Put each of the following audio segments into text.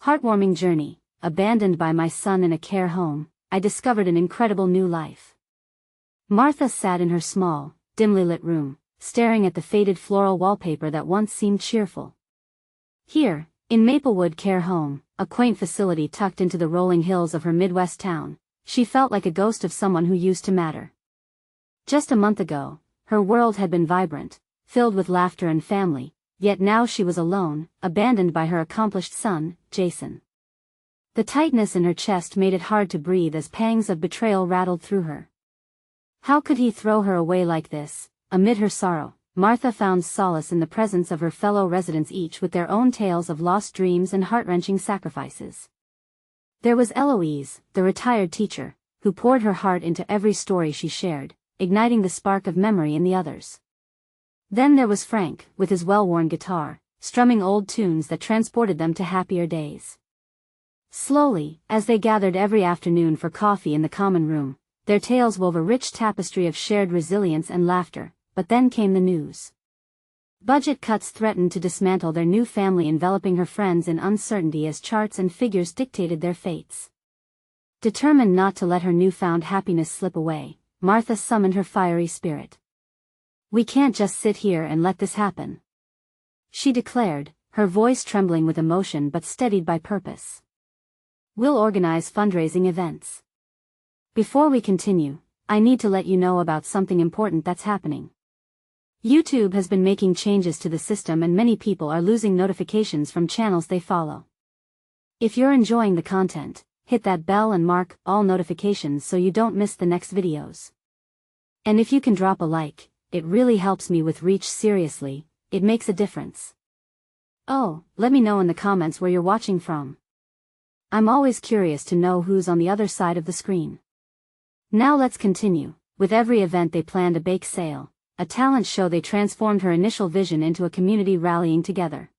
Heartwarming journey. Abandoned by my son in a care home, I discovered an incredible new life. Martha sat in her small, dimly lit room, staring at the faded floral wallpaper that once seemed cheerful. Here, in Maplewood Care Home, a quaint facility tucked into the rolling hills of her Midwest town, she felt like a ghost of someone who used to matter. Just a month ago, her world had been vibrant, filled with laughter and family, yet now she was alone, abandoned by her accomplished son, Jason. The tightness in her chest made it hard to breathe as pangs of betrayal rattled through her. How could he throw her away like this? Amid her sorrow, Martha found solace in the presence of her fellow residents, each with their own tales of lost dreams and heart-wrenching sacrifices. There was Eloise, the retired teacher, who poured her heart into every story she shared, igniting the spark of memory in the others. Then there was Frank, with his well-worn guitar, strumming old tunes that transported them to happier days. Slowly, as they gathered every afternoon for coffee in the common room, their tales wove a rich tapestry of shared resilience and laughter. But then came the news. Budget cuts threatened to dismantle their new family, enveloping her friends in uncertainty as charts and figures dictated their fates. Determined not to let her newfound happiness slip away, Martha summoned her fiery spirit. "We can't just sit here and let this happen," she declared, her voice trembling with emotion but steadied by purpose. "We'll organize fundraising events. Before we continue, I need to let you know about something important that's happening. YouTube has been making changes to the system and many people are losing notifications from channels they follow. If you're enjoying the content, hit that bell and mark all notifications so you don't miss the next videos. And if you can drop a like, it really helps me with reach. Seriously, it makes a difference. Oh, let me know in the comments where you're watching from. I'm always curious to know who's on the other side of the screen. Now let's continue. With every event they planned a bake sale, a talent show. They transformed her initial vision into a community rallying together.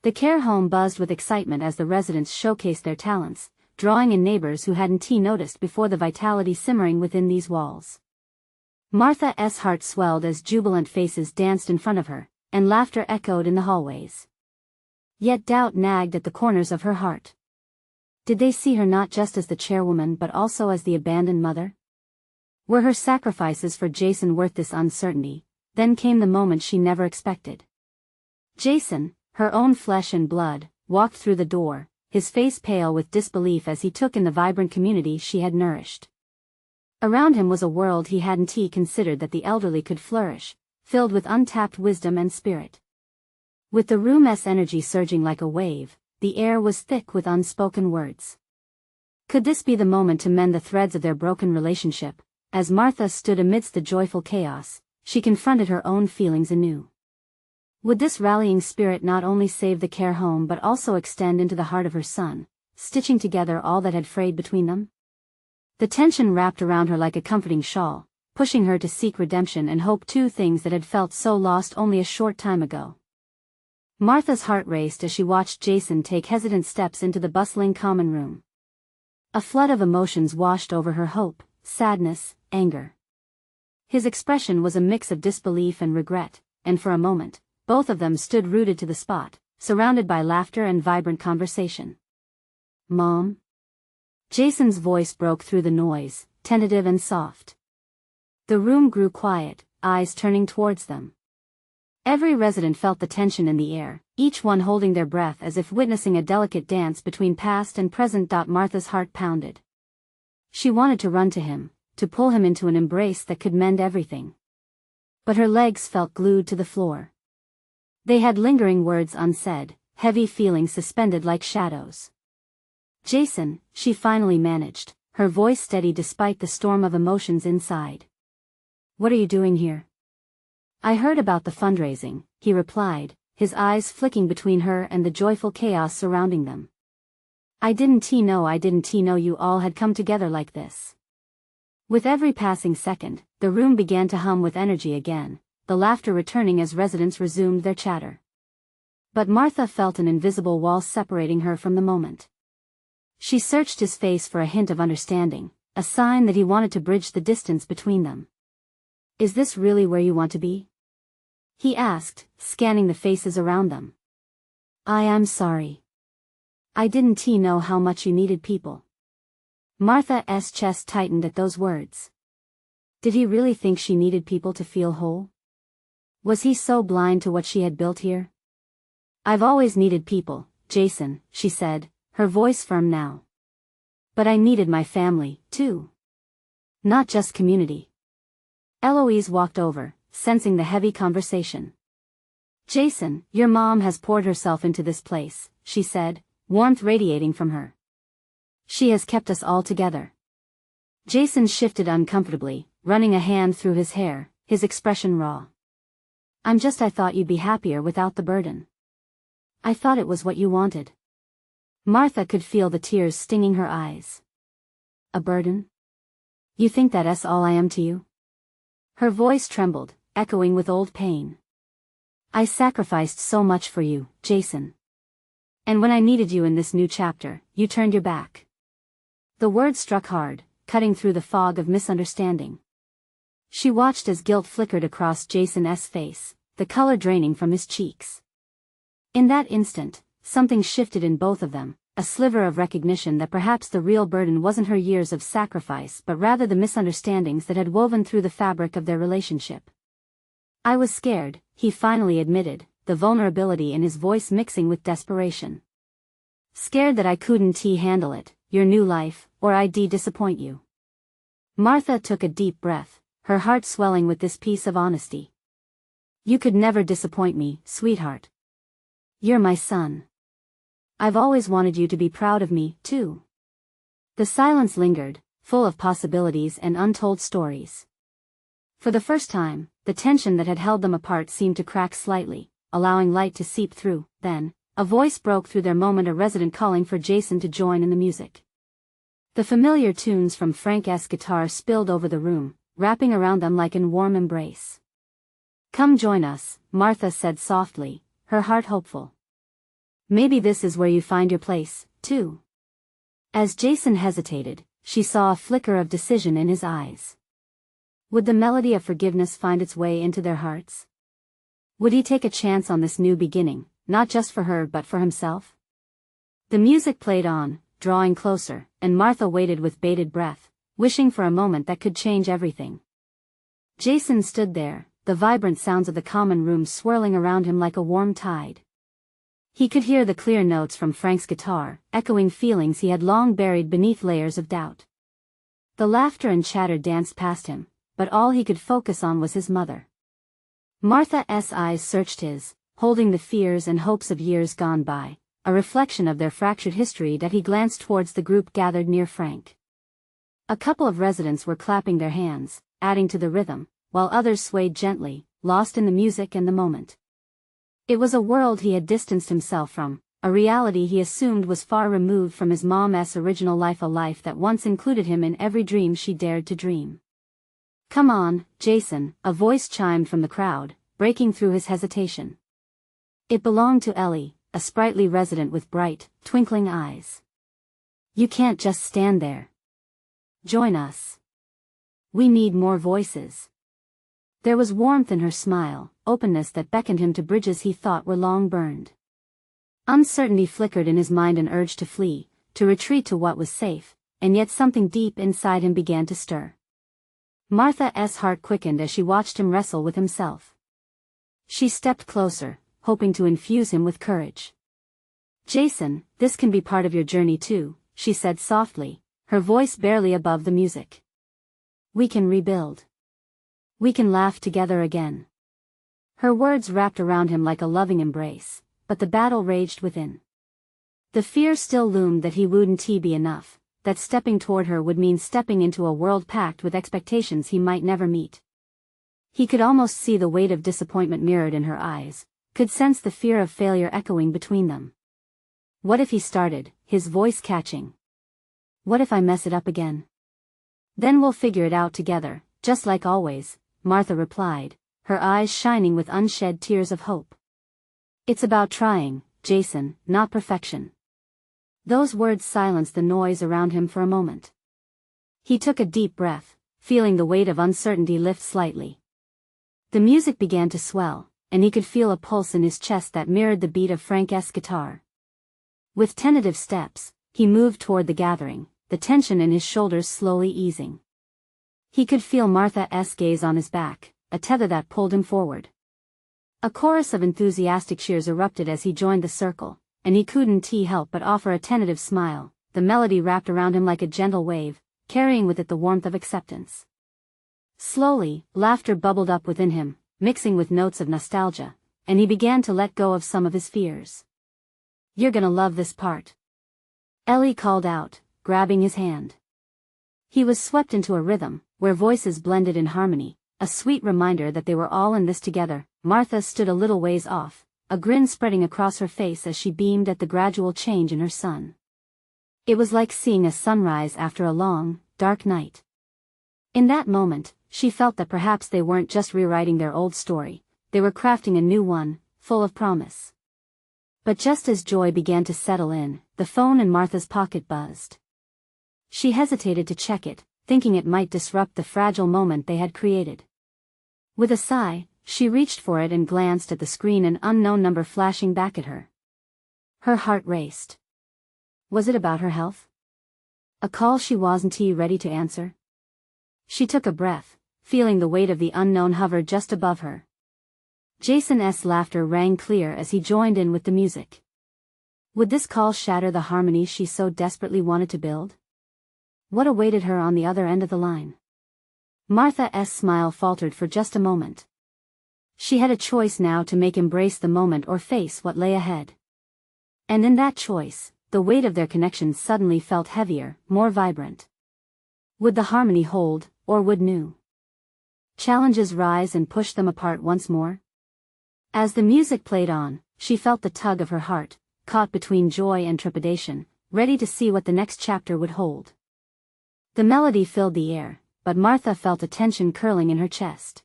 The care home buzzed with excitement as the residents showcased their talents, drawing in neighbors who hadn't noticed before. The vitality simmering within these walls. Martha's heart swelled as jubilant faces danced in front of her, and laughter echoed in the hallways. Yet doubt nagged at the corners of her heart. Did they see her not just as the chairwoman but also as the abandoned mother? Were her sacrifices for Jason worth this uncertainty? Then came the moment she never expected. Jason, her own flesh and blood, walked through the door, his face pale with disbelief as he took in the vibrant community she had nourished. Around him was a world he hadn't considered that the elderly could flourish, filled with untapped wisdom and spirit. With the room's energy surging like a wave, the air was thick with unspoken words. Could this be the moment to mend the threads of their broken relationship? As Martha stood amidst the joyful chaos, she confronted her own feelings anew. Would this rallying spirit not only save the care home but also extend into the heart of her son, stitching together all that had frayed between them? The tension wrapped around her like a comforting shawl, pushing her to seek redemption and hope, two things that had felt so lost only a short time ago. Martha's heart raced as she watched Jason take hesitant steps into the bustling common room. A flood of emotions washed over her: hope, sadness, anger. His expression was a mix of disbelief and regret, and for a moment, both of them stood rooted to the spot, surrounded by laughter and vibrant conversation. "Mom?" Jason's voice broke through the noise, tentative and soft. The room grew quiet, eyes turning towards them. Every resident felt the tension in the air, each one holding their breath as if witnessing a delicate dance between past and present. Martha's heart pounded. She wanted to run to him, to pull him into an embrace that could mend everything. But her legs felt glued to the floor. They had lingering words unsaid, heavy feelings suspended like shadows. "Jason," she finally managed, her voice steady despite the storm of emotions inside. "What are you doing here?" "I heard about the fundraising," he replied, his eyes flicking between her and the joyful chaos surrounding them. I didn't know you all had come together like this." With every passing second, the room began to hum with energy again, the laughter returning as residents resumed their chatter. But Martha felt an invisible wall separating her from the moment. She searched his face for a hint of understanding, a sign that he wanted to bridge the distance between them. "Is this really where you want to be?" he asked, scanning the faces around them. "I am sorry. I didn't know how much you needed people. Martha's chest tightened at those words. Did he really think she needed people to feel whole? Was he so blind to what she had built here? I've always needed people, Jason, she said, her voice firm now. But I needed my family, too. Not just community. Eloise walked over, sensing the heavy conversation. Jason, your mom has poured herself into this place, she said, warmth radiating from her. She has kept us all together. Jason shifted uncomfortably, running a hand through his hair, his expression raw. I thought you'd be happier without the burden. I thought it was what you wanted. Martha could feel the tears stinging her eyes. A burden? You think that's all I am to you? Her voice trembled, echoing with old pain. I sacrificed so much for you, Jason. And when I needed you in this new chapter, you turned your back. The words struck hard, cutting through the fog of misunderstanding. She watched as guilt flickered across Jason's face, the color draining from his cheeks. In that instant, something shifted in both of them, a sliver of recognition that perhaps the real burden wasn't her years of sacrifice but rather the misunderstandings that had woven through the fabric of their relationship. I was scared, he finally admitted, the vulnerability in his voice mixing with desperation. Scared that I couldn't handle it, your new life, or I'd disappoint you. Martha took a deep breath, her heart swelling with this piece of honesty. You could never disappoint me, sweetheart. You're my son. I've always wanted you to be proud of me, too. The silence lingered, full of possibilities and untold stories. For the first time, the tension that had held them apart seemed to crack slightly, allowing light to seep through. Then, a voice broke through their moment, a resident calling for Jason to join in the music. The familiar tunes from Frank's guitar spilled over the room, wrapping around them like a warm embrace. Come join us, Martha said softly, her heart hopeful. Maybe this is where you find your place, too. As Jason hesitated, she saw a flicker of decision in his eyes. Would the melody of forgiveness find its way into their hearts? Would he take a chance on this new beginning, not just for her but for himself? The music played on, drawing closer, and Martha waited with bated breath, wishing for a moment that could change everything. Jason stood there, the vibrant sounds of the common room swirling around him like a warm tide. He could hear the clear notes from Frank's guitar, echoing feelings he had long buried beneath layers of doubt. The laughter and chatter danced past him, but all he could focus on was his mother. Martha's eyes searched his, holding the fears and hopes of years gone by, a reflection of their fractured history that he glanced towards the group gathered near Frank. A couple of residents were clapping their hands, adding to the rhythm, while others swayed gently, lost in the music and the moment. It was a world he had distanced himself from, a reality he assumed was far removed from his mom's original life, a life that once included him in every dream she dared to dream. Come on, Jason, a voice chimed from the crowd, breaking through his hesitation. It belonged to Ellie, a sprightly resident with bright, twinkling eyes. You can't just stand there. Join us. We need more voices. There was warmth in her smile, openness that beckoned him to bridges he thought were long burned. Uncertainty flickered in his mind, an urge to flee, to retreat to what was safe, and yet something deep inside him began to stir. Martha's heart quickened as she watched him wrestle with himself. She stepped closer, hoping to infuse him with courage. Jason, this can be part of your journey too, she said softly, her voice barely above the music. We can rebuild. We can laugh together again. Her words wrapped around him like a loving embrace, but the battle raged within. The fear still loomed that he wouldn't be enough, that stepping toward her would mean stepping into a world packed with expectations he might never meet. He could almost see the weight of disappointment mirrored in her eyes, could sense the fear of failure echoing between them. What if he started, his voice catching? What if I mess it up again? Then we'll figure it out together, just like always, Martha replied, her eyes shining with unshed tears of hope. It's about trying, Jason, not perfection. Those words silenced the noise around him for a moment. He took a deep breath, feeling the weight of uncertainty lift slightly. The music began to swell, and he could feel a pulse in his chest that mirrored the beat of Frank's guitar. With tentative steps, he moved toward the gathering, the tension in his shoulders slowly easing. He could feel Martha's gaze on his back, a tether that pulled him forward. A chorus of enthusiastic cheers erupted as he joined the circle, and he couldn't help but offer a tentative smile. The melody wrapped around him like a gentle wave, carrying with it the warmth of acceptance. Slowly, laughter bubbled up within him, mixing with notes of nostalgia, and he began to let go of some of his fears. "You're gonna love this part," Ellie called out, grabbing his hand. He was swept into a rhythm, where voices blended in harmony, a sweet reminder that they were all in this together. Martha stood a little ways off, a grin spreading across her face as she beamed at the gradual change in her son. It was like seeing a sunrise after a long, dark night. In that moment, she felt that perhaps they weren't just rewriting their old story, they were crafting a new one, full of promise. But just as joy began to settle in, the phone in Martha's pocket buzzed. She hesitated to check it, thinking it might disrupt the fragile moment they had created. With a sigh, she reached for it and glanced at the screen, an unknown number flashing back at her. Her heart raced. Was it about her health? A call she wasn't ready to answer? She took a breath, feeling the weight of the unknown hover just above her. Jason's laughter rang clear as he joined in with the music. Would this call shatter the harmony she so desperately wanted to build? What awaited her on the other end of the line? Martha's smile faltered for just a moment. She had a choice now to make: embrace the moment or face what lay ahead. And in that choice, the weight of their connection suddenly felt heavier, more vibrant. Would the harmony hold, or would new challenges rise and push them apart once more? As the music played on, she felt the tug of her heart, caught between joy and trepidation, ready to see what the next chapter would hold. The melody filled the air, but Martha felt a tension curling in her chest.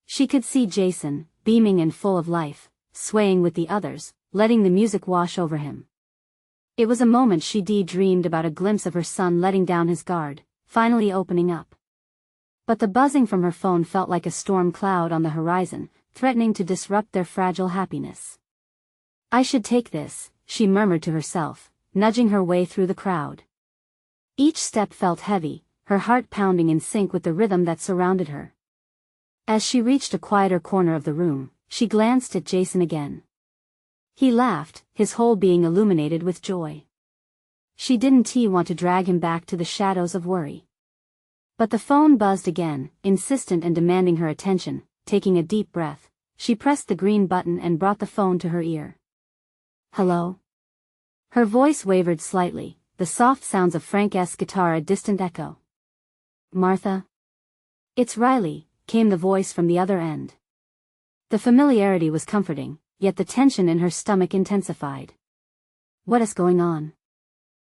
She could see Jason, beaming and full of life, swaying with the others, letting the music wash over him. It was a moment she dreamed about, a glimpse of her son letting down his guard, finally opening up. But the buzzing from her phone felt like a storm cloud on the horizon, threatening to disrupt their fragile happiness. "I should take this," she murmured to herself, nudging her way through the crowd. Each step felt heavy, her heart pounding in sync with the rhythm that surrounded her. As she reached a quieter corner of the room, she glanced at Jason again. He laughed, his whole being illuminated with joy. She didn't want to drag him back to the shadows of worry. But the phone buzzed again, insistent and demanding her attention. Taking a deep breath, she pressed the green button and brought the phone to her ear. "Hello?" Her voice wavered slightly, the soft sounds of Frank's guitar a distant echo. "Martha?" "It's Riley," came the voice from the other end. The familiarity was comforting, yet the tension in her stomach intensified. "What is going on?"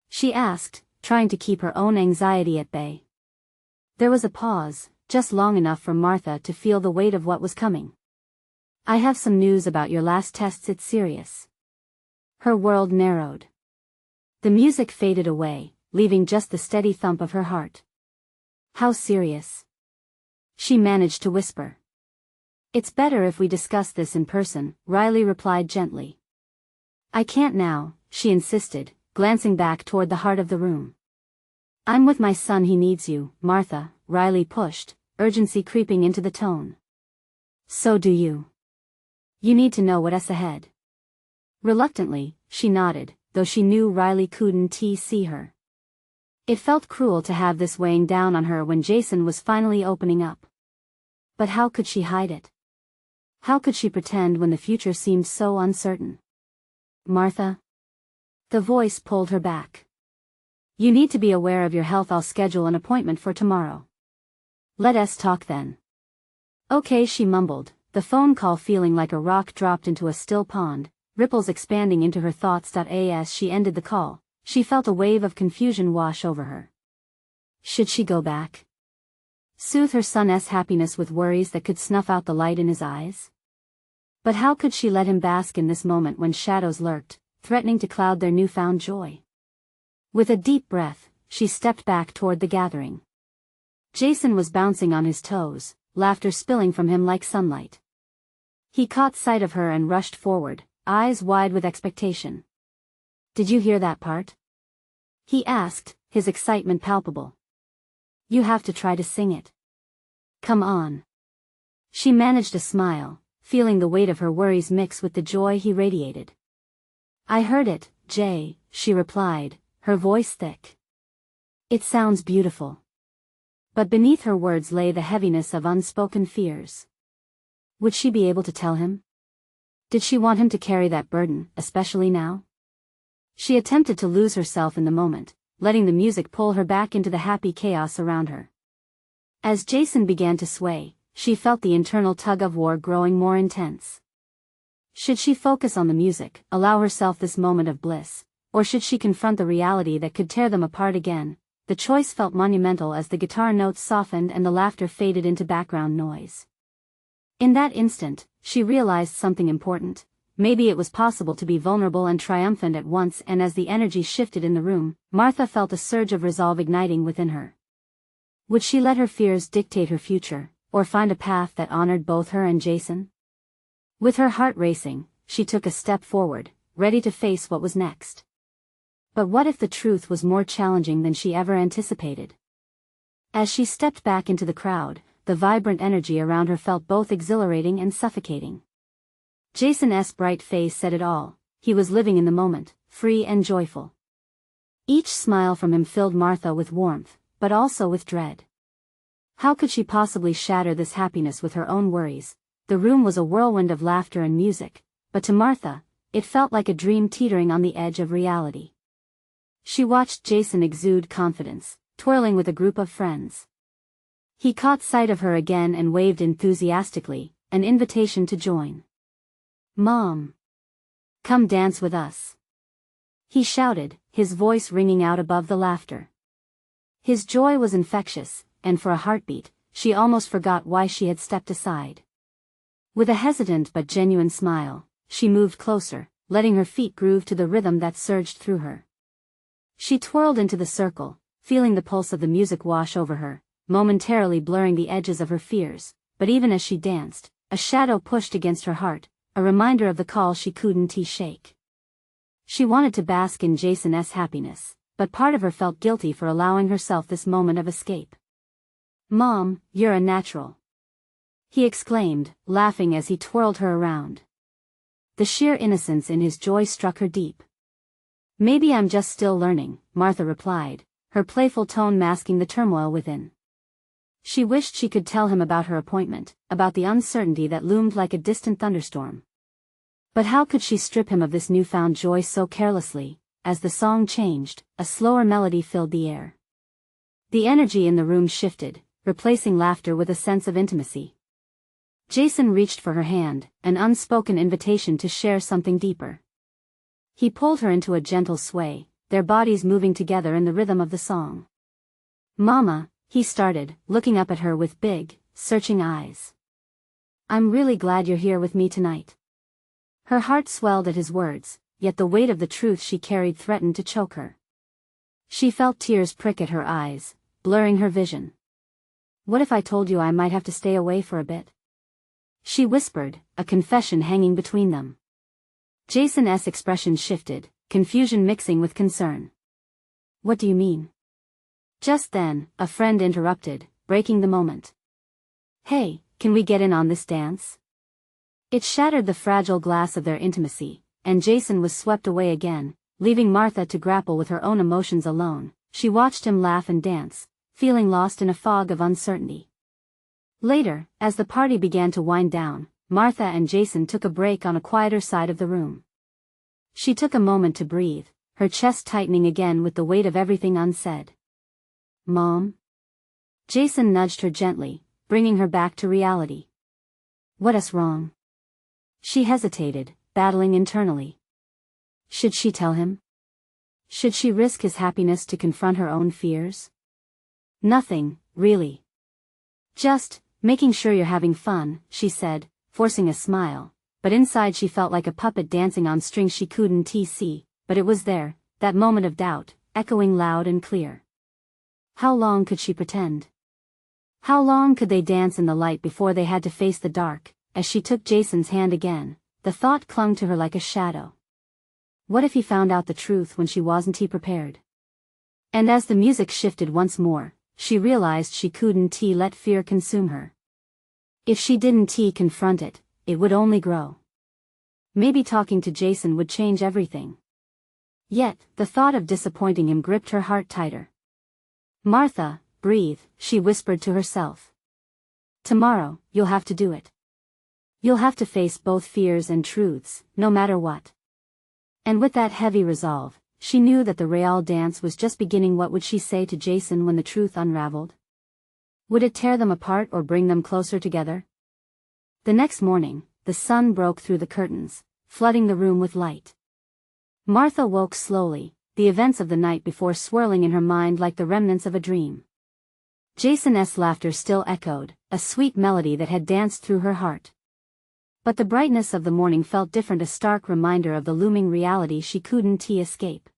she asked, trying to keep her own anxiety at bay. There was a pause, just long enough for Martha to feel the weight of what was coming. "I have some news about your last tests, it's serious." Her world narrowed. The music faded away, leaving just the steady thump of her heart. "How serious?" she managed to whisper. "It's better if we discuss this in person," Riley replied gently. "I can't now," she insisted, glancing back toward the heart of the room. "I'm with my son, he needs you, Martha," Riley pushed, urgency creeping into the tone. "So do you. You need to know what's ahead." Reluctantly, she nodded, though she knew Riley couldn't see her. It felt cruel to have this weighing down on her when Jason was finally opening up. But how could she hide it? How could she pretend when the future seemed so uncertain? "Martha?" The voice pulled her back. "You need to be aware of your health. I'll schedule an appointment for tomorrow. Let us talk then." "Okay," she mumbled, the phone call feeling like a rock dropped into a still pond, ripples expanding into her thoughts. As she ended the call, she felt a wave of confusion wash over her. Should she go back? Soothe her son's happiness with worries that could snuff out the light in his eyes? But how could she let him bask in this moment when shadows lurked, threatening to cloud their newfound joy? With a deep breath, she stepped back toward the gathering. Jason was bouncing on his toes, laughter spilling from him like sunlight. He caught sight of her and rushed forward, eyes wide with expectation. Did you hear that part? He asked, his excitement palpable. You have to try to sing it. Come on. She managed a smile, feeling the weight of her worries mix with the joy he radiated. I heard it, Jay, she replied, her voice thick. It sounds beautiful. But beneath her words lay the heaviness of unspoken fears. Would she be able to tell him? Did she want him to carry that burden, especially now? She attempted to lose herself in the moment, letting the music pull her back into the happy chaos around her. As Jason began to sway, she felt the internal tug-of-war growing more intense. Should she focus on the music, allow herself this moment of bliss, or should she confront the reality that could tear them apart again? The choice felt monumental as the guitar notes softened and the laughter faded into background noise. In that instant, she realized something important. Maybe it was possible to be vulnerable and triumphant at once, and as the energy shifted in the room, Martha felt a surge of resolve igniting within her. Would she let her fears dictate her future, or find a path that honored both her and Jason? With her heart racing, she took a step forward, ready to face what was next. But what if the truth was more challenging than she ever anticipated? As she stepped back into the crowd, the vibrant energy around her felt both exhilarating and suffocating. Jason's bright face said it all. He was living in the moment, free and joyful. Each smile from him filled Martha with warmth, but also with dread. How could she possibly shatter this happiness with her own worries? The room was a whirlwind of laughter and music, but to Martha, it felt like a dream teetering on the edge of reality. She watched Jason exude confidence, twirling with a group of friends. He caught sight of her again and waved enthusiastically, an invitation to join. Mom! Come dance with us! He shouted, his voice ringing out above the laughter. His joy was infectious, and for a heartbeat, she almost forgot why she had stepped aside. With a hesitant but genuine smile, she moved closer, letting her feet groove to the rhythm that surged through her. She twirled into the circle, feeling the pulse of the music wash over her, momentarily blurring the edges of her fears, but even as she danced, a shadow pushed against her heart, a reminder of the call she couldn't shake. She wanted to bask in Jason's happiness, but part of her felt guilty for allowing herself this moment of escape. Mom, you're a natural! He exclaimed, laughing as he twirled her around. The sheer innocence in his joy struck her deep. Maybe I'm just still learning, Martha replied, her playful tone masking the turmoil within. She wished she could tell him about her appointment, about the uncertainty that loomed like a distant thunderstorm. But how could she strip him of this newfound joy so carelessly? As the song changed, a slower melody filled the air. The energy in the room shifted, replacing laughter with a sense of intimacy. Jason reached for her hand, an unspoken invitation to share something deeper. He pulled her into a gentle sway, their bodies moving together in the rhythm of the song. Mama, he started, looking up at her with big, searching eyes. I'm really glad you're here with me tonight. Her heart swelled at his words, yet the weight of the truth she carried threatened to choke her. She felt tears prick at her eyes, blurring her vision. What if I told you I might have to stay away for a bit? She whispered, a confession hanging between them. Jason's expression shifted, confusion mixing with concern. What do you mean? Just then, a friend interrupted, breaking the moment. Hey, can we get in on this dance? It shattered the fragile glass of their intimacy, and Jason was swept away again, leaving Martha to grapple with her own emotions alone. She watched him laugh and dance, feeling lost in a fog of uncertainty. Later, as the party began to wind down, Martha and Jason took a break on a quieter side of the room. She took a moment to breathe, her chest tightening again with the weight of everything unsaid. Mom? Jason nudged her gently, bringing her back to reality. What's wrong? She hesitated, battling internally. Should she tell him? Should she risk his happiness to confront her own fears? Nothing, really. Just, making sure you're having fun, she said, forcing a smile, but inside she felt like a puppet dancing on strings she couldn't see, but it was there, that moment of doubt, echoing loud and clear. How long could she pretend? How long could they dance in the light before they had to face the dark? As she took Jason's hand again, the thought clung to her like a shadow. What if he found out the truth when she wasn't prepared? And as the music shifted once more, she realized she couldn't let fear consume her. If she didn't confront it, it would only grow. Maybe talking to Jason would change everything. Yet, the thought of disappointing him gripped her heart tighter. Martha, breathe, she whispered to herself. Tomorrow, you'll have to do it. You'll have to face both fears and truths, no matter what. And with that heavy resolve, she knew that the real dance was just beginning. What would she say to Jason when the truth unraveled? Would it tear them apart or bring them closer together? The next morning, the sun broke through the curtains, flooding the room with light. Martha woke slowly, the events of the night before swirling in her mind like the remnants of a dream. Jason's laughter still echoed, a sweet melody that had danced through her heart. But the brightness of the morning felt different, a stark reminder of the looming reality she couldn't escape.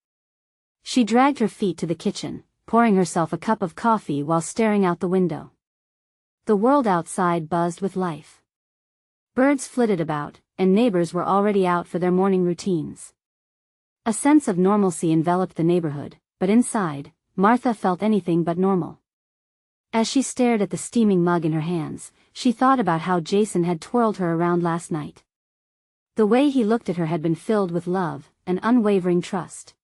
She dragged her feet to the kitchen, pouring herself a cup of coffee while staring out the window. The world outside buzzed with life. Birds flitted about, and neighbors were already out for their morning routines. A sense of normalcy enveloped the neighborhood, but inside, Martha felt anything but normal. As she stared at the steaming mug in her hands, she thought about how Jason had twirled her around last night. The way he looked at her had been filled with love and unwavering trust.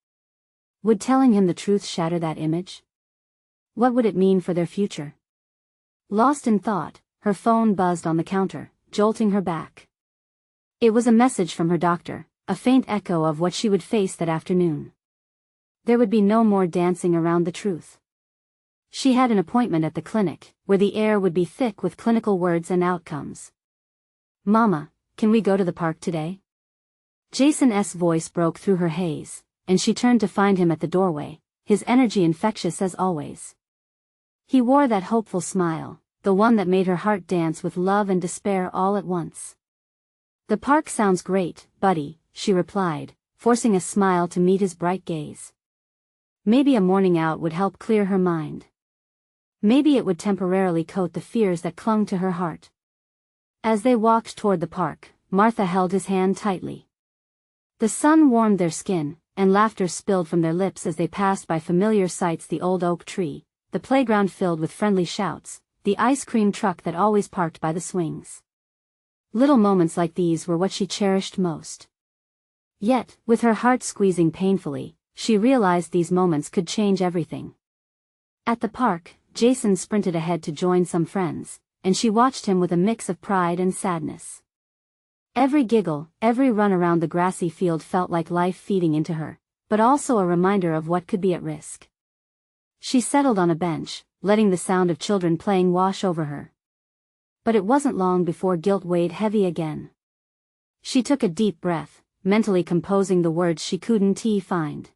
Would telling him the truth shatter that image? What would it mean for their future? Lost in thought, her phone buzzed on the counter, jolting her back. It was a message from her doctor, a faint echo of what she would face that afternoon. There would be no more dancing around the truth. She had an appointment at the clinic, where the air would be thick with clinical words and outcomes. Mama, can we go to the park today? Jason's voice broke through her haze, and she turned to find him at the doorway, his energy infectious as always. He wore that hopeful smile, the one that made her heart dance with love and despair all at once. The park sounds great, buddy, she replied, forcing a smile to meet his bright gaze. Maybe a morning out would help clear her mind. Maybe it would temporarily coat the fears that clung to her heart. As they walked toward the park, Martha held his hand tightly. The sun warmed their skin, and laughter spilled from their lips as they passed by familiar sights: the old oak tree, the playground filled with friendly shouts, the ice cream truck that always parked by the swings. Little moments like these were what she cherished most. Yet, with her heart squeezing painfully, she realized these moments could change everything. At the park, Jason sprinted ahead to join some friends, and she watched him with a mix of pride and sadness. Every giggle, every run around the grassy field felt like life feeding into her, but also a reminder of what could be at risk. She settled on a bench, letting the sound of children playing wash over her. But it wasn't long before guilt weighed heavy again. She took a deep breath, mentally composing the words she couldn't find.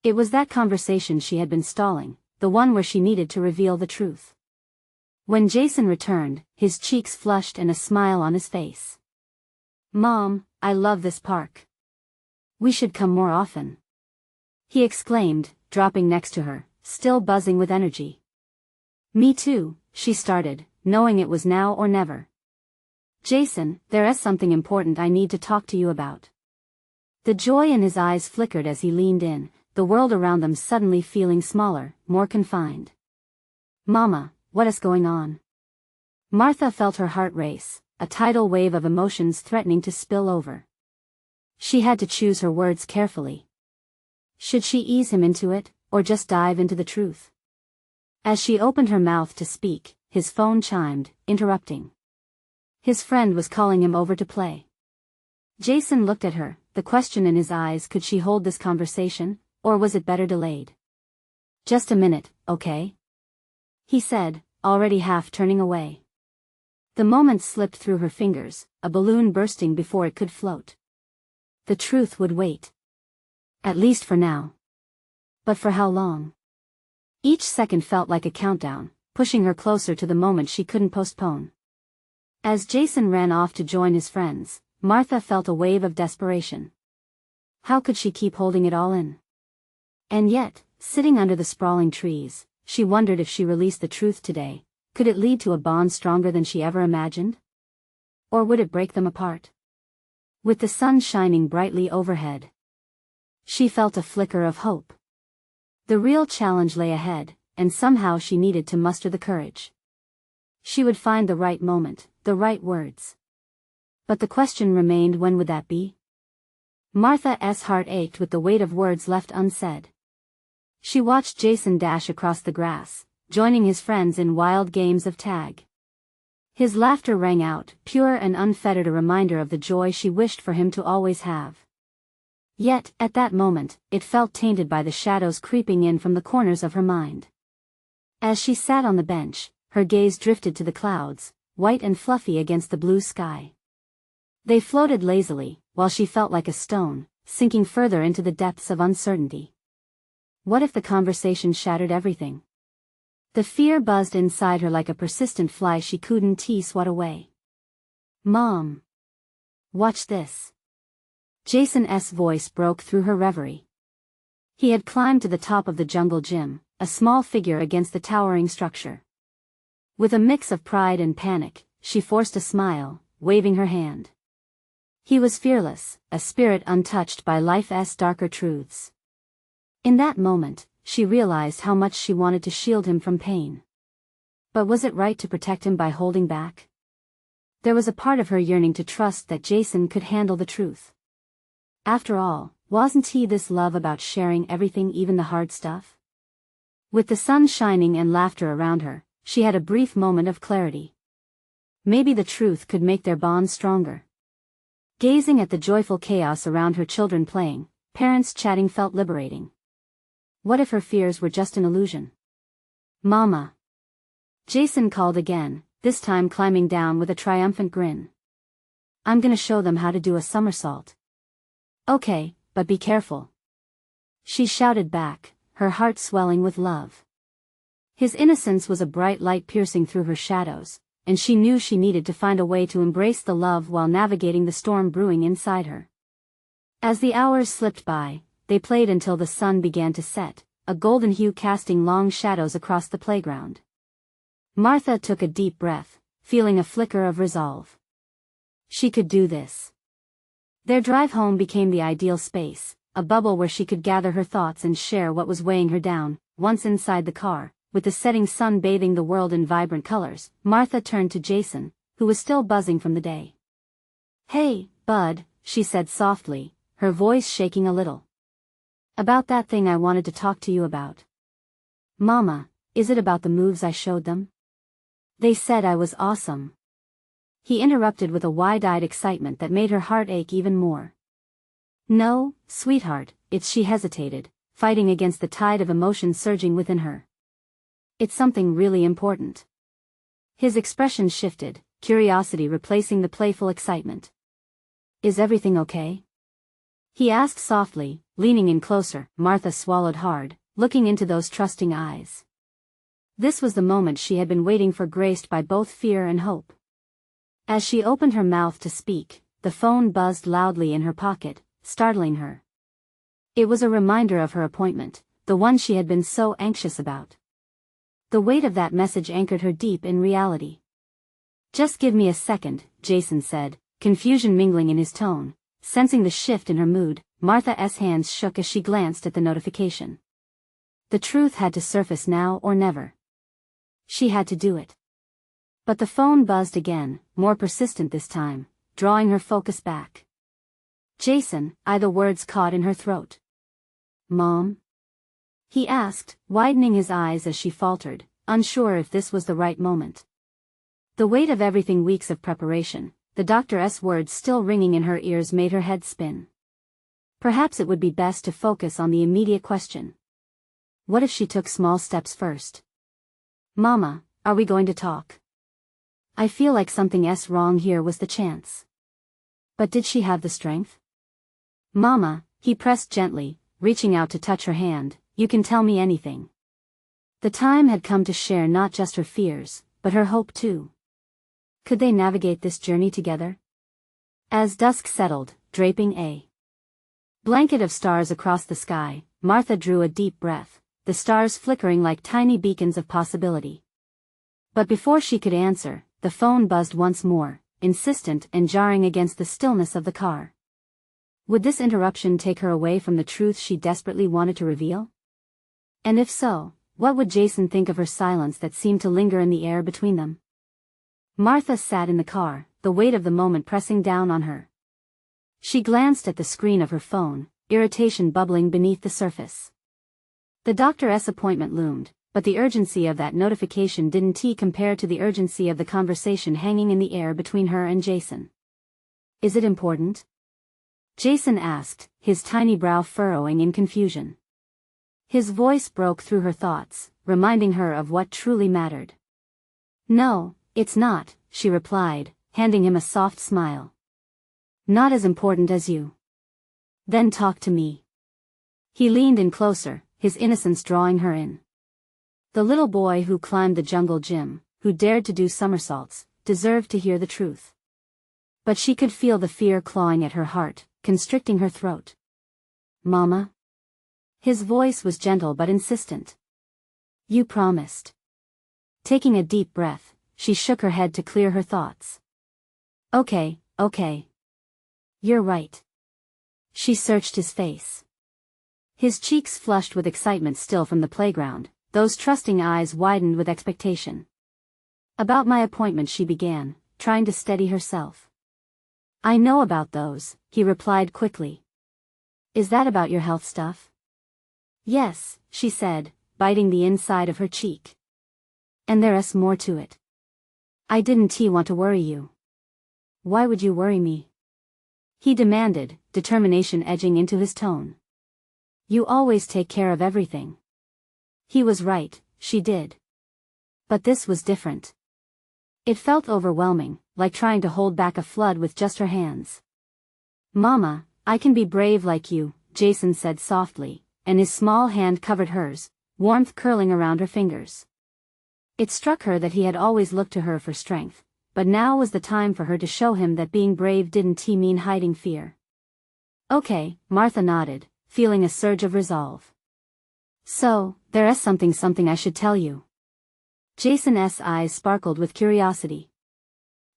It was that conversation she had been stalling, the one where she needed to reveal the truth. When Jason returned, his cheeks flushed and a smile on his face. "Mom, I love this park. We should come more often," he exclaimed, dropping next to her, still buzzing with energy. "Me too," she started, knowing it was now or never. "Jason, there is something important I need to talk to you about." The joy in his eyes flickered as he leaned in, the world around them suddenly feeling smaller, more confined. "Mama, what is going on?" Martha felt her heart race, a tidal wave of emotions threatening to spill over. She had to choose her words carefully. Should she ease him into it, or just dive into the truth? As she opened her mouth to speak, his phone chimed, interrupting. His friend was calling him over to play. Jason looked at her, the question in his eyes: could she hold this conversation, or was it better delayed? "Just a minute, okay?" he said, already half turning away. The moment slipped through her fingers, a balloon bursting before it could float. The truth would wait. At least for now. But for how long? Each second felt like a countdown, pushing her closer to the moment she couldn't postpone. As Jason ran off to join his friends, Martha felt a wave of desperation. How could she keep holding it all in? And yet, sitting under the sprawling trees, she wondered if she released the truth today, could it lead to a bond stronger than she ever imagined? Or would it break them apart? With the sun shining brightly overhead, She felt a flicker of hope. The real challenge lay ahead, and somehow she needed to muster the courage. She would find the right moment, the right words. But the question remained, when would that be? Martha's heart ached with the weight of words left unsaid. She watched Jason dash across the grass, joining his friends in wild games of tag. His laughter rang out, pure and unfettered, a reminder of the joy she wished for him to always have. Yet, at that moment, it felt tainted by the shadows creeping in from the corners of her mind. As she sat on the bench, her gaze drifted to the clouds, white and fluffy against the blue sky. They floated lazily, while she felt like a stone, sinking further into the depths of uncertainty. What if the conversation shattered everything? The fear buzzed inside her like a persistent fly she couldn't swat away. "Mom! Watch this." Jason's voice broke through her reverie. He had climbed to the top of the jungle gym, a small figure against the towering structure. With a mix of pride and panic, she forced a smile, waving her hand. He was fearless, a spirit untouched by life's darker truths. In that moment, she realized how much she wanted to shield him from pain. But was it right to protect him by holding back? There was a part of her yearning to trust that Jason could handle the truth. After all, wasn't this love about sharing everything, even the hard stuff? With the sun shining and laughter around her, she had a brief moment of clarity. Maybe the truth could make their bond stronger. Gazing at the joyful chaos around her, children playing, parents chatting, felt liberating. What if her fears were just an illusion? "Mama!" Jason called again, this time climbing down with a triumphant grin. "I'm gonna show them how to do a somersault." "Okay, but be careful," she shouted back, her heart swelling with love. His innocence was a bright light piercing through her shadows, and she knew she needed to find a way to embrace the love while navigating the storm brewing inside her. As the hours slipped by, they played until the sun began to set, a golden hue casting long shadows across the playground. Martha took a deep breath, feeling a flicker of resolve. She could do this. Their drive home became the ideal space, a bubble where she could gather her thoughts and share what was weighing her down. Once inside the car, with the setting sun bathing the world in vibrant colors, Martha turned to Jason, who was still buzzing from the day. "Hey, bud," she said softly, her voice shaking a little. "About that thing I wanted to talk to you about." "Mama, is it about the moves I showed them? They said I was awesome." He interrupted with a wide-eyed excitement that made her heart ache even more. "No, sweetheart," she hesitated, fighting against the tide of emotion surging within her. "It's something really important." His expression shifted, curiosity replacing the playful excitement. "Is everything okay?" he asked softly, leaning in closer. Martha swallowed hard, looking into those trusting eyes. This was the moment she had been waiting for, graced by both fear and hope. As she opened her mouth to speak, the phone buzzed loudly in her pocket, startling her. It was a reminder of her appointment, the one she had been so anxious about. The weight of that message anchored her deep in reality. "Just give me a second," Jason said, confusion mingling in his tone. Sensing the shift in her mood, Martha's hands shook as she glanced at the notification. The truth had to surface now or never. She had to do it. But the phone buzzed again, more persistent this time, drawing her focus back. "Jason," the words caught in her throat. "Mom?" he asked, widening his eyes as she faltered, unsure if this was the right moment. The weight of everything, weeks of preparation, the doctor's words still ringing in her ears, made her head spin. Perhaps it would be best to focus on the immediate question. What if she took small steps first? "Mama, are we going to talk? I feel like something's wrong." Here was the chance. But did she have the strength? "Mama," he pressed gently, reaching out to touch her hand, "you can tell me anything." The time had come to share not just her fears, but her hope too. Could they navigate this journey together? As dusk settled, draping a blanket of stars across the sky, Martha drew a deep breath, the stars flickering like tiny beacons of possibility. But before she could answer, the phone buzzed once more, insistent and jarring against the stillness of the car. Would this interruption take her away from the truth she desperately wanted to reveal? And if so, what would Jason think of her silence that seemed to linger in the air between them? Martha sat in the car, the weight of the moment pressing down on her. She glanced at the screen of her phone, irritation bubbling beneath the surface. The doctor's appointment loomed, but the urgency of that notification didn't compare to the urgency of the conversation hanging in the air between her and Jason. Is it important? Jason asked, his tiny brow furrowing in confusion. His voice broke through her thoughts, reminding her of what truly mattered. No, it's not, she replied, handing him a soft smile. Not as important as you. Then talk to me. He leaned in closer, his innocence drawing her in. The little boy who climbed the jungle gym, who dared to do somersaults, deserved to hear the truth. But she could feel the fear clawing at her heart, constricting her throat. Mama? His voice was gentle but insistent. You promised. Taking a deep breath, she shook her head to clear her thoughts. Okay. You're right. She searched his face. His cheeks flushed with excitement still from the playground, those trusting eyes widened with expectation. About my appointment she began, trying to steady herself. I know about those, he replied quickly. Is that about your health stuff? Yes, she said, biting the inside of her cheek. And there's more to it. I didn't want to worry you. Why would you worry me? He demanded, determination edging into his tone. You always take care of everything. He was right, she did. But this was different. It felt overwhelming, like trying to hold back a flood with just her hands. Mama, I can be brave like you, Jason said softly, and his small hand covered hers, warmth curling around her fingers. It struck her that he had always looked to her for strength, but now was the time for her to show him that being brave didn't mean hiding fear. Okay, Martha nodded, feeling a surge of resolve. So, there's something I should tell you. Jason's eyes sparkled with curiosity.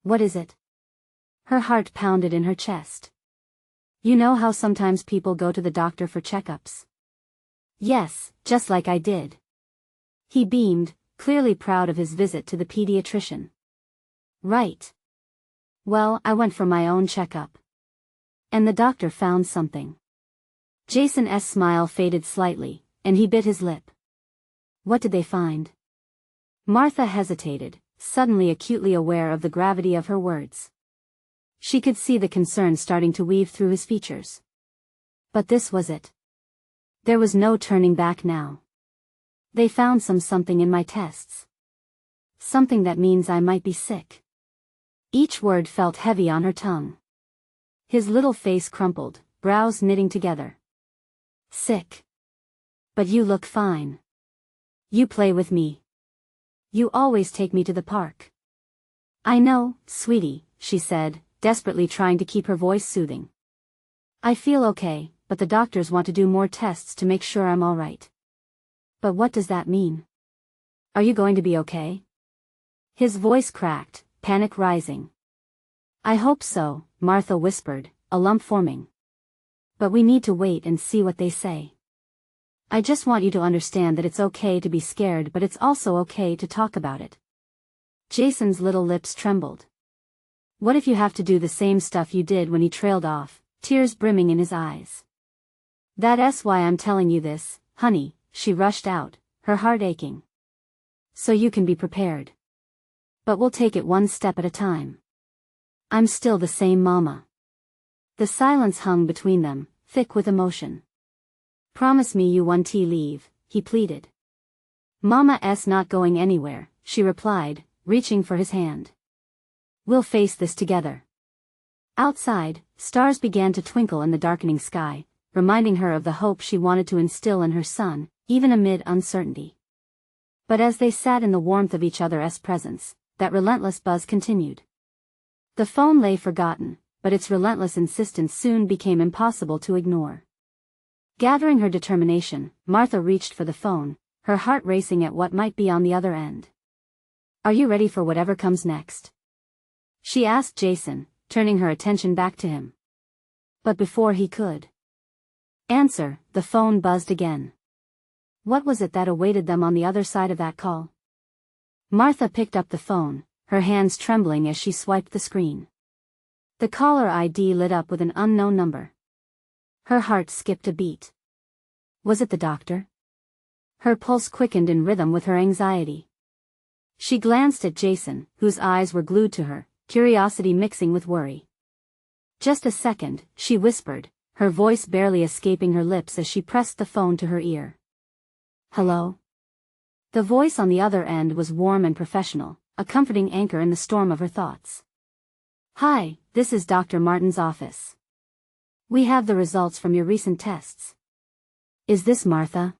What is it? Her heart pounded in her chest. You know how sometimes people go to the doctor for checkups? Yes, just like I did. He beamed, clearly proud of his visit to the pediatrician. Right. Well, I went for my own checkup. And the doctor found something. Jason's smile faded slightly, and he bit his lip. What did they find? Martha hesitated, suddenly acutely aware of the gravity of her words. She could see the concern starting to weave through his features. But this was it. There was no turning back now. They found something in my tests. Something that means I might be sick. Each word felt heavy on her tongue. His little face crumpled, brows knitting together. Sick. But you look fine. You play with me. You always take me to the park. I know, sweetie, she said, desperately trying to keep her voice soothing. I feel okay, but the doctors want to do more tests to make sure I'm all right. But what does that mean? Are you going to be okay? His voice cracked, panic rising. I hope so, Martha whispered, a lump forming. But we need to wait and see what they say. I just want you to understand that it's okay to be scared, but it's also okay to talk about it. Jason's little lips trembled. What if you have to do the same stuff you did when he trailed off, tears brimming in his eyes? That's why I'm telling you this, honey, she rushed out, her heart aching. So you can be prepared. But we'll take it one step at a time. I'm still the same mama. The silence hung between them, thick with emotion. Promise me you won't leave, he pleaded. Mama's not going anywhere, she replied, reaching for his hand. We'll face this together. Outside, stars began to twinkle in the darkening sky, reminding her of the hope she wanted to instill in her son, even amid uncertainty. But as they sat in the warmth of each other's presence, that relentless buzz continued. The phone lay forgotten, but its relentless insistence soon became impossible to ignore. Gathering her determination, Martha reached for the phone, her heart racing at what might be on the other end. Are you ready for whatever comes next? She asked Jason, turning her attention back to him. But before he could answer, the phone buzzed again. What was it that awaited them on the other side of that call? Martha picked up the phone, her hands trembling as she swiped the screen. The caller ID lit up with an unknown number. Her heart skipped a beat. Was it the doctor? Her pulse quickened in rhythm with her anxiety. She glanced at Jason, whose eyes were glued to her, curiosity mixing with worry. Just a second, she whispered, her voice barely escaping her lips as she pressed the phone to her ear. Hello? The voice on the other end was warm and professional, a comforting anchor in the storm of her thoughts. Hi, this is Dr. Martin's office. We have the results from your recent tests. Is this Martha?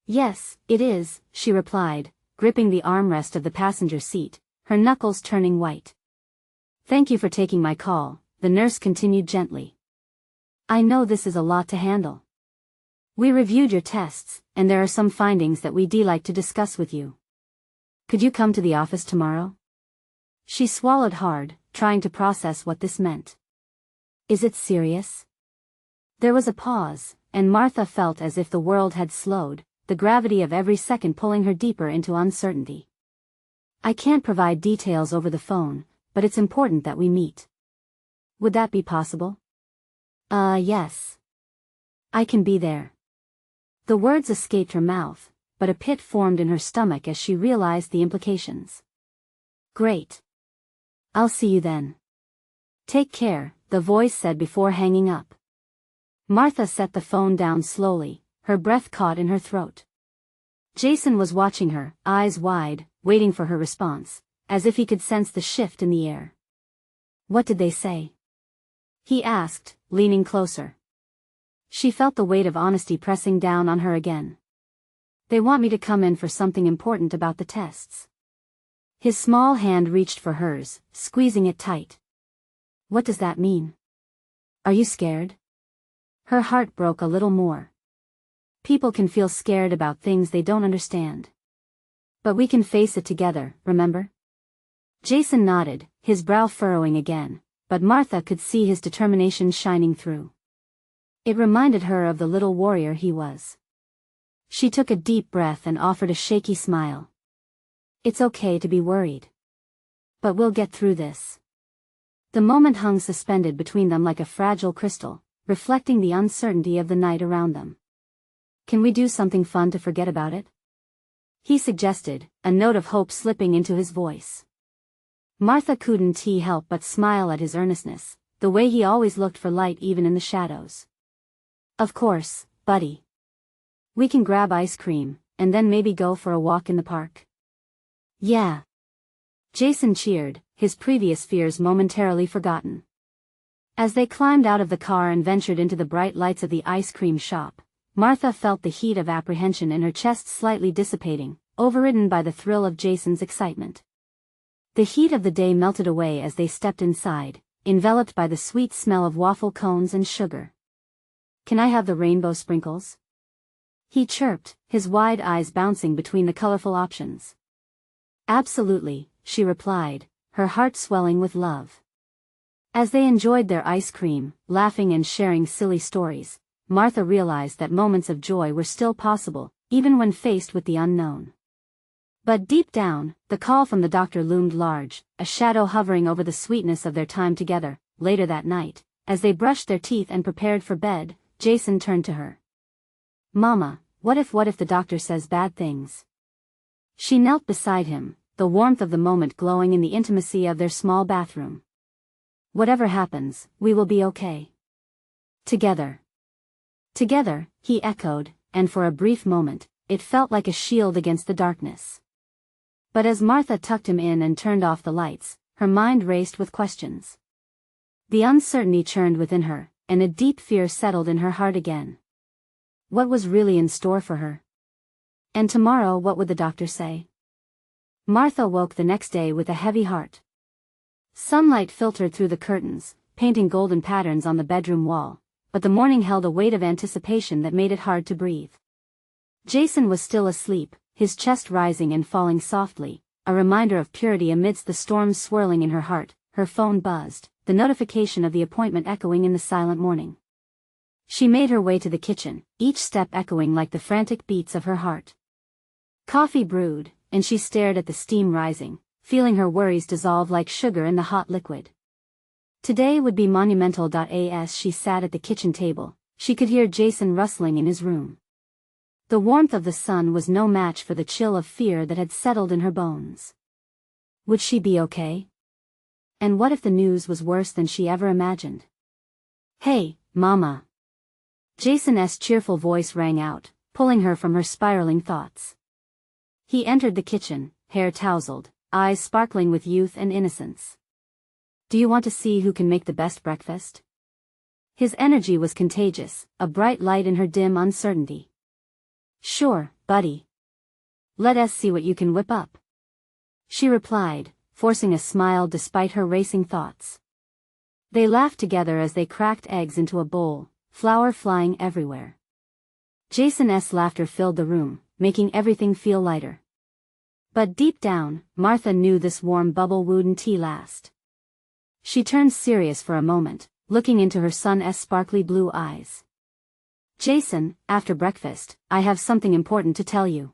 Yes, it is, she replied, gripping the armrest of the passenger seat, her knuckles turning white. Thank you for taking my call, the nurse continued gently. I know this is a lot to handle. We reviewed your tests, and there are some findings that we'd like to discuss with you. Could you come to the office tomorrow? She swallowed hard, trying to process what this meant. Is it serious? There was a pause, and Martha felt as if the world had slowed, the gravity of every second pulling her deeper into uncertainty. I can't provide details over the phone, but it's important that we meet. Would that be possible? Yes. I can be there. The words escaped her mouth, but a pit formed in her stomach as she realized the implications. Great. I'll see you then. Take care, the voice said before hanging up. Martha set the phone down slowly, her breath caught in her throat. Jason was watching her, eyes wide, waiting for her response, as if he could sense the shift in the air. What did they say? He asked, leaning closer. She felt the weight of honesty pressing down on her again. They want me to come in for something important about the tests. His small hand reached for hers, squeezing it tight. What does that mean? Are you scared? Her heart broke a little more. People can feel scared about things they don't understand. But we can face it together, remember? Jason nodded, his brow furrowing again, but Martha could see his determination shining through. It reminded her of the little warrior he was. She took a deep breath and offered a shaky smile. It's okay to be worried. But we'll get through this. The moment hung suspended between them like a fragile crystal, reflecting the uncertainty of the night around them. Can we do something fun to forget about it? He suggested, a note of hope slipping into his voice. Martha couldn't help but smile at his earnestness, the way he always looked for light even in the shadows. Of course, buddy. We can grab ice cream, and then maybe go for a walk in the park. Yeah. Jason cheered, his previous fears momentarily forgotten. As they climbed out of the car and ventured into the bright lights of the ice cream shop, Martha felt the heat of apprehension in her chest slightly dissipating, overridden by the thrill of Jason's excitement. The heat of the day melted away as they stepped inside, enveloped by the sweet smell of waffle cones and sugar. Can I have the rainbow sprinkles? He chirped, his wide eyes bouncing between the colorful options. Absolutely, she replied, her heart swelling with love. As they enjoyed their ice cream, laughing and sharing silly stories, Martha realized that moments of joy were still possible, even when faced with the unknown. But deep down, the call from the doctor loomed large, a shadow hovering over the sweetness of their time together. Later that night, as they brushed their teeth and prepared for bed, Jason turned to her. Mama, what if the doctor says bad things? She knelt beside him, the warmth of the moment glowing in the intimacy of their small bathroom. Whatever happens, we will be okay. Together. Together, he echoed, and for a brief moment, it felt like a shield against the darkness. But as Martha tucked him in and turned off the lights, her mind raced with questions. The uncertainty churned within her, and a deep fear settled in her heart again. What was really in store for her? And tomorrow, what would the doctor say? Martha woke the next day with a heavy heart. Sunlight filtered through the curtains, painting golden patterns on the bedroom wall, but the morning held a weight of anticipation that made it hard to breathe. Jason was still asleep, his chest rising and falling softly, a reminder of purity amidst the storms swirling in her heart. Her phone buzzed, the notification of the appointment echoing in the silent morning. She made her way to the kitchen, each step echoing like the frantic beats of her heart. Coffee brewed, and she stared at the steam rising, feeling her worries dissolve like sugar in the hot liquid. Today would be monumental. As she sat at the kitchen table, she could hear Jason rustling in his room. The warmth of the sun was no match for the chill of fear that had settled in her bones. Would she be okay? And what if the news was worse than she ever imagined? "Hey, Mama." Jason's cheerful voice rang out, pulling her from her spiraling thoughts. He entered the kitchen, hair tousled, eyes sparkling with youth and innocence. "Do you want to see who can make the best breakfast?" His energy was contagious, a bright light in her dim uncertainty. "Sure, buddy. Let us see what you can whip up," she replied, forcing a smile despite her racing thoughts. They laughed together as they cracked eggs into a bowl, flour flying everywhere. Jason's laughter filled the room, making everything feel lighter. But deep down, Martha knew this warm bubble wouldn't last. She turned serious for a moment, looking into her son's sparkly blue eyes. "Jason, after breakfast, I have something important to tell you."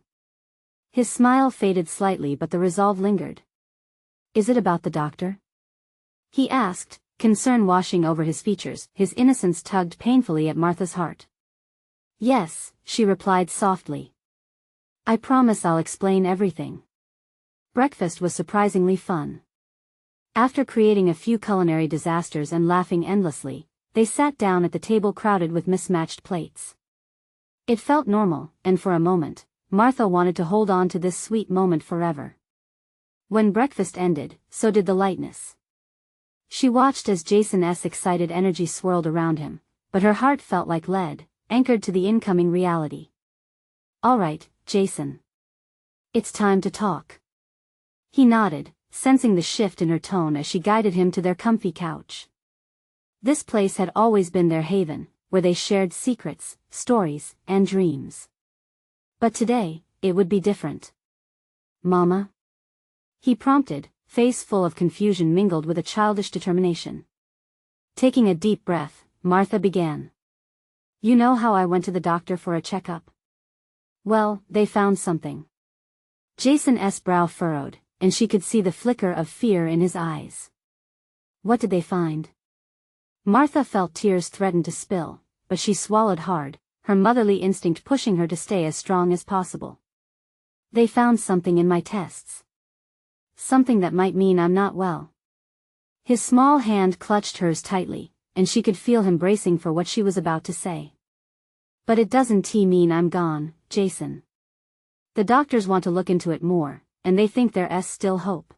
His smile faded slightly but the resolve lingered. "Is it about the doctor?" he asked, concern washing over his features. His innocence tugged painfully at Martha's heart. "Yes," she replied softly. "I promise I'll explain everything." Breakfast was surprisingly fun. After creating a few culinary disasters and laughing endlessly, they sat down at the table crowded with mismatched plates. It felt normal, and for a moment, Martha wanted to hold on to this sweet moment forever. When breakfast ended, so did the lightness. She watched as Jason's excited energy swirled around him, but her heart felt like lead, anchored to the incoming reality. "All right, Jason. It's time to talk." He nodded, sensing the shift in her tone as she guided him to their comfy couch. This place had always been their haven, where they shared secrets, stories, and dreams. But today, it would be different. "Mama?" he prompted, face full of confusion mingled with a childish determination. Taking a deep breath, Martha began. "You know how I went to the doctor for a checkup? Well, they found something." Jason's brow furrowed, and she could see the flicker of fear in his eyes. "What did they find?" Martha felt tears threaten to spill, but she swallowed hard, her motherly instinct pushing her to stay as strong as possible. "They found something in my tests. Something that might mean I'm not well." His small hand clutched hers tightly, and she could feel him bracing for what she was about to say. "But it doesn't mean I'm gone, Jason. The doctors want to look into it more, and they think there's still hope."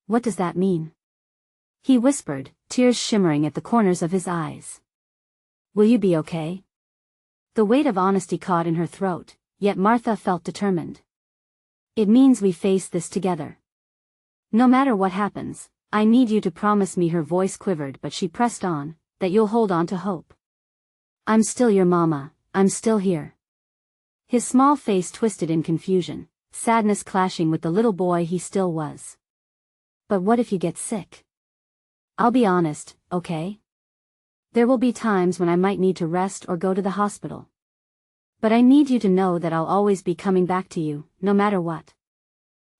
"What does that mean?" he whispered, tears shimmering at the corners of his eyes. "Will you be okay?" The weight of honesty caught in her throat, yet Martha felt determined. "It means we face this together. No matter what happens, I need you to promise me." Her voice quivered but she pressed on, "that you'll hold on to hope. I'm still your mama, I'm still here." His small face twisted in confusion, sadness clashing with the little boy he still was. "But what if you get sick?" "I'll be honest, okay? There will be times when I might need to rest or go to the hospital. But I need you to know that I'll always be coming back to you, no matter what."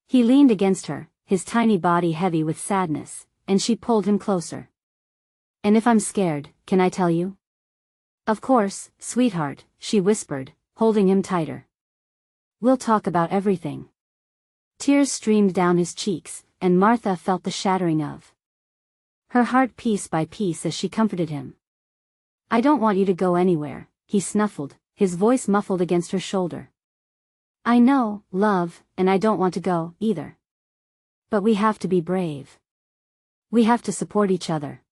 He leaned against her, his tiny body heavy with sadness, and she pulled him closer. "And if I'm scared, can I tell you?" "Of course, sweetheart," she whispered, holding him tighter. "We'll talk about everything." Tears streamed down his cheeks, and Martha felt the shattering of her heart piece by piece as she comforted him. "I don't want you to go anywhere," he snuffled, his voice muffled against her shoulder. "I know, love, and I don't want to go, either. But we have to be brave. We have to support each other."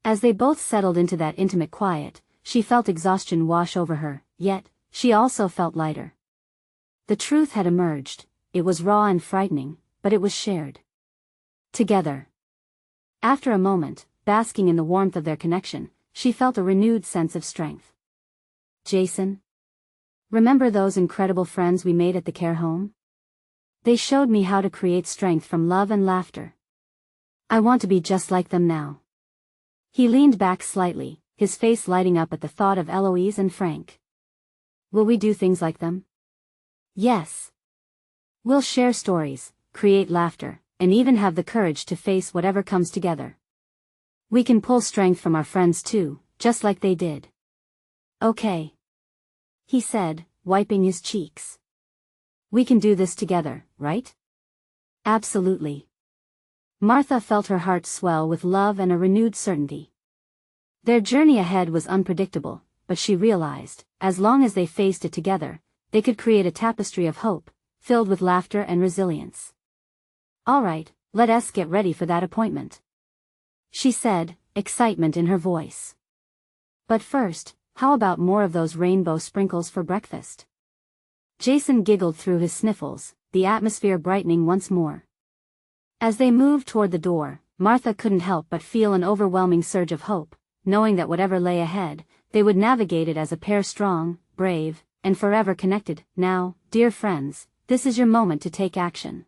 As they both settled into that intimate quiet, she felt exhaustion wash over her, yet, she also felt lighter. The truth had emerged, it was raw and frightening, but it was shared. Together. After a moment, basking in the warmth of their connection, she felt a renewed sense of strength. "Jason? Remember those incredible friends we made at the care home? They showed me how to create strength from love and laughter. I want to be just like them now." He leaned back slightly, his face lighting up at the thought of Eloise and Frank. Will we do things like them? Yes. We'll share stories, create laughter, and even have the courage to face whatever comes together. We can pull strength from our friends too, just like they did. Okay. He said, wiping his cheeks. We can do this together, right? Absolutely. Martha felt her heart swell with love and a renewed certainty. Their journey ahead was unpredictable, but she realized, as long as they faced it together, they could create a tapestry of hope, filled with laughter and resilience. All right, let us get ready for that appointment, she said, excitement in her voice. But first, how about more of those rainbow sprinkles for breakfast? Jason giggled through his sniffles, the atmosphere brightening once more. As they moved toward the door, Martha couldn't help but feel an overwhelming surge of hope, knowing that whatever lay ahead, they would navigate it as a pair strong, brave, and forever connected. Now, dear friends, this is your moment to take action.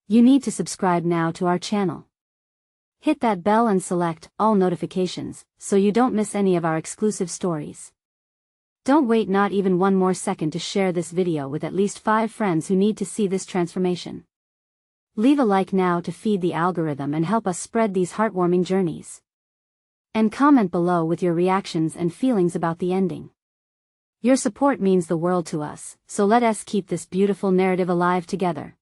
You need to subscribe now to our channel. Hit that bell and select all notifications, so you don't miss any of our exclusive stories. Don't wait not even one more second to share this video with at least 5 friends who need to see this transformation. Leave a like now to feed the algorithm and help us spread these heartwarming journeys. And comment below with your reactions and feelings about the ending. Your support means the world to us, so let us keep this beautiful narrative alive together.